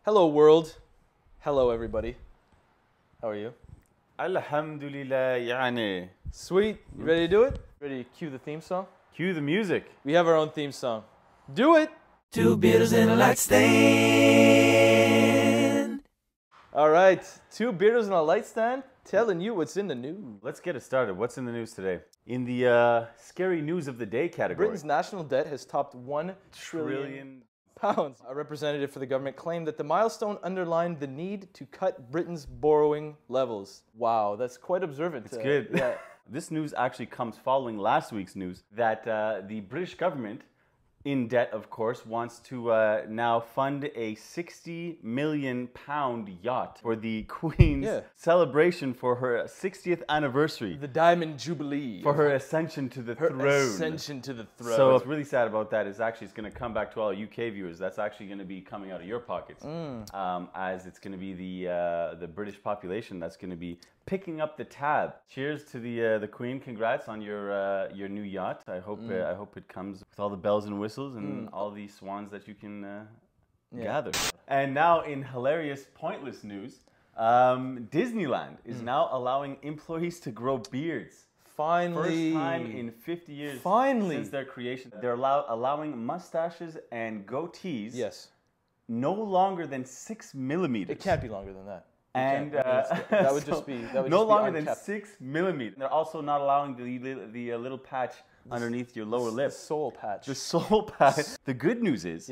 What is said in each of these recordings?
Hello, world. Hello, everybody. How are you? Alhamdulillah, yani. Sweet. You ready to do it? Ready to cue the theme song? Cue the music. We have our own theme song. Do it! Two beers and a light stand. All right. Two beers and a light stand telling you what's in the news. Let's get it started. What's in the news today? In the scary news of the day category. Britain's national debt has topped £1 trillion. A representative for the government claimed that the milestone underlined the need to cut Britain's borrowing levels. Wow, that's quite observant. It's good. Yeah. This news actually comes following last week's news that the British government, in debt of course, wants to now fund a £60 million yacht for the Queen's celebration for her 60th anniversary. The Diamond Jubilee. For her ascension to the throne. Ascension to the throne. So what's really sad about that is actually it's going to come back to all UK viewers. That's actually going to be coming out of your pockets, as it's going to be the British population that's going to be picking up the tab. Cheers to the Queen. Congrats on your new yacht. I hope it comes with all the bells and whistles and all the swans that you can gather. And now in hilarious, pointless news, Disneyland is now allowing employees to grow beards. Finally. First time in 50 years Finally. since their creation. They're allowing mustaches and goatees no longer than 6 millimeters. It can't be longer than that. And that would just be no longer than 6 millimeters. They're also not allowing the little patch underneath your lower lip. The soul patch. The soul patch. The good news is,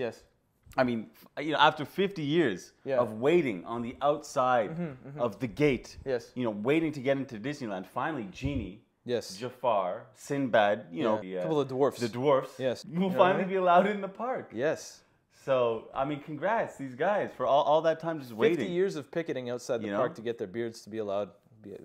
I mean, after 50 years of waiting on the outside of the gate, waiting to get into Disneyland, finally Genie, Jafar, Sinbad, a couple of dwarfs. The dwarfs, will finally be allowed in the park. Yes. So, I mean, congrats, these guys, for all that time just waiting. 50 years of picketing outside the park to get their beards to be allowed.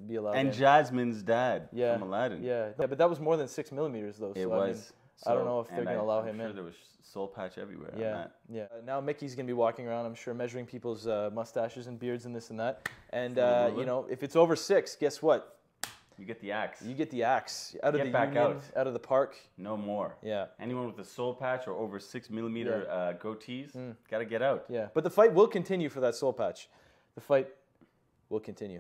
Be allowed and in. Jasmine's dad from Aladdin. Yeah, but that was more than 6 millimeters, though. It so, was. I don't know if they're going to allow him in. I'm sure there was soul patch everywhere on that. Yeah. Now Mickey's going to be walking around, I'm sure, measuring people's mustaches and beards and this and that. And, if it's over 6, guess what? You get the axe. You get the axe out of the back union, out of the park. No more. Yeah. Anyone with a soul patch or over 6 millimeter goatees, got to get out. Yeah. But the fight will continue for that soul patch. The fight will continue.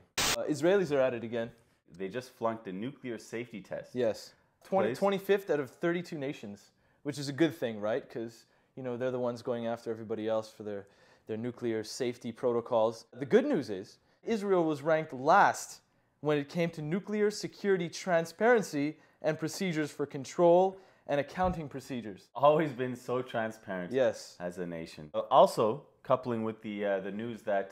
Israelis are at it again. They just flunked a nuclear safety test. Yes. 25th out of 32 nations, which is a good thing, right? Because, they're the ones going after everybody else for their nuclear safety protocols. The good news is Israel was ranked last when it came to nuclear security transparency and procedures for control and accounting procedures. Always been so transparent as a nation. Also, coupling with the news that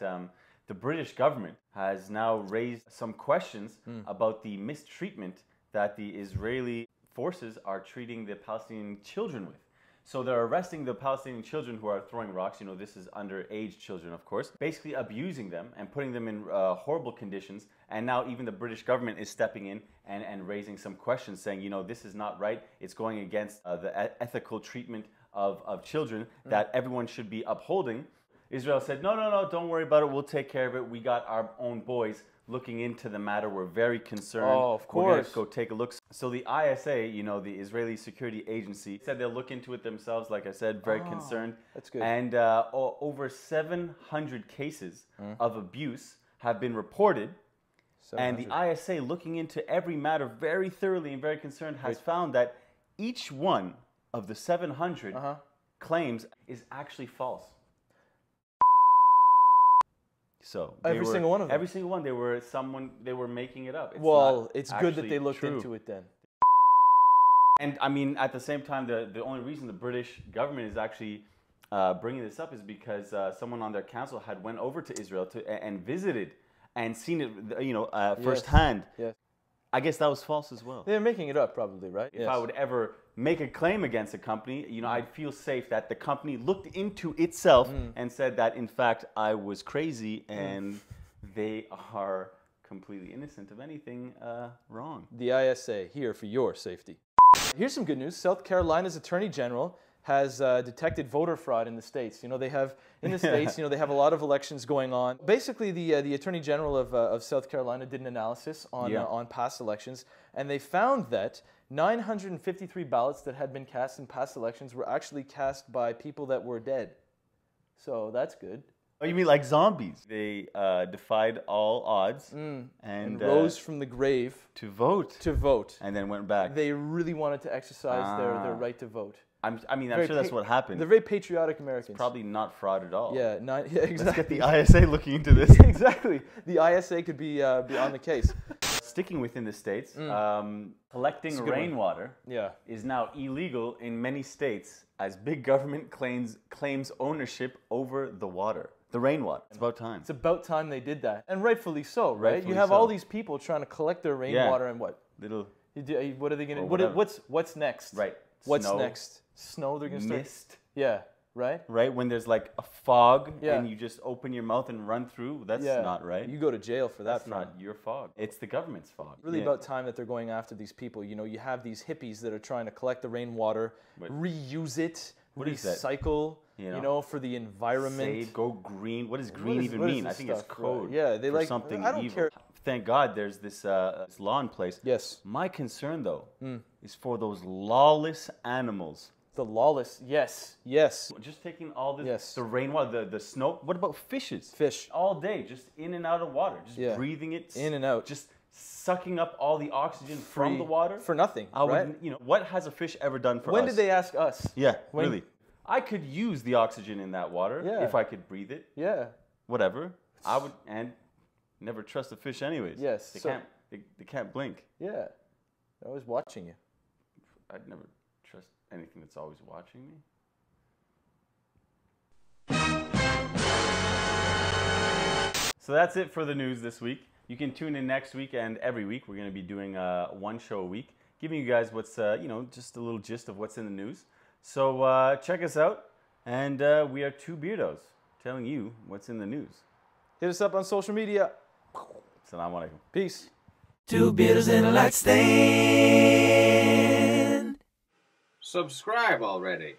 the British government has now raised some questions about the mistreatment that the Israeli forces are treating the Palestinian children with. So they're arresting the Palestinian children who are throwing rocks. This is underage children, of course. Basically abusing them and putting them in horrible conditions. And now even the British government is stepping in and raising some questions saying, this is not right. It's going against the ethical treatment of children that everyone should be upholding. Israel said, no, don't worry about it. We'll take care of it. We got our own boys looking into the matter. We're very concerned. Oh, of course. We're going to go take a look. So the ISA, the Israeli Security Agency, said they'll look into it themselves. Like I said, very concerned. That's good. And over 700 cases of abuse have been reported. And the ISA, looking into every matter very thoroughly and very concerned, has found that each one of the 700 claims is actually false. So every single one of them. Every single one. They were making it up. It's good that they looked into it then. And I mean, at the same time, the only reason the British government is actually bringing this up is because someone on their council had went over to Israel and visited and seen it, firsthand. Yes. I guess that was false as well. They're making it up, probably, right? If I would ever make a claim against a company, I'd feel safe that the company looked into itself and said that, in fact, I was crazy and they are completely innocent of anything wrong. The ISA, here for your safety. Here's some good news. South Carolina's Attorney General has detected voter fraud in the states. They have in the states. They have a lot of elections going on. Basically, the Attorney General of South Carolina did an analysis on past elections, and they found that 953 ballots that had been cast in past elections were actually cast by people that were dead. So that's good. Oh, you mean like zombies? They defied all odds and rose from the grave to vote. And then went back. They really wanted to exercise their right to vote. I'm sure that's what happened. They're very patriotic Americans. It's probably not fraud at all. Yeah, exactly. Let's get the ISA looking into this. Exactly. The ISA could be on the case. Sticking within the States, collecting rainwater is now illegal in many states as big government claims ownership over the water. The rainwater. It's about time. It's about time they did that. And rightfully so, right? You have all these people trying to collect their rainwater and what? What are they going to do? What's next? Right. What's next? Snow, they're going to start? Mist. Yeah, right? Right, when there's like a fog and you just open your mouth and run through, that's not right. You go to jail for that. That's not your fog. It's the government's fog. Really about time that they're going after these people. You know, you have these hippies that are trying to collect the rainwater, reuse it, recycle, you know, for the environment. Say, go green. What does green even mean? I think it's code they for something I don't evil. care. Thank God there's this law in place. Yes. My concern, though, is for those lawless animals. The lawless, yes. Just taking all this, the rainwater, the snow. What about fishes? Fish. All day, just in and out of water, just breathing it. In and out. Just sucking up all the oxygen from the water. For nothing, right? You know, what has a fish ever done for us? When did they ask us? Yeah, really. I could use the oxygen in that water if I could breathe it. Yeah. Whatever. I would, and never trust a fish anyways. Yes. They can't blink. Yeah. They're always watching you. I'd never trust anything that's always watching me. So that's it for the news this week. You can tune in next week and every week. We're going to be doing one show a week, giving you guys what's, just a little gist of what's in the news. So check us out. And we are two Beardos telling you what's in the news. Hit us up on social media. Assalamu alaikum. Peace. Two Beardos and a light stand. Subscribe already.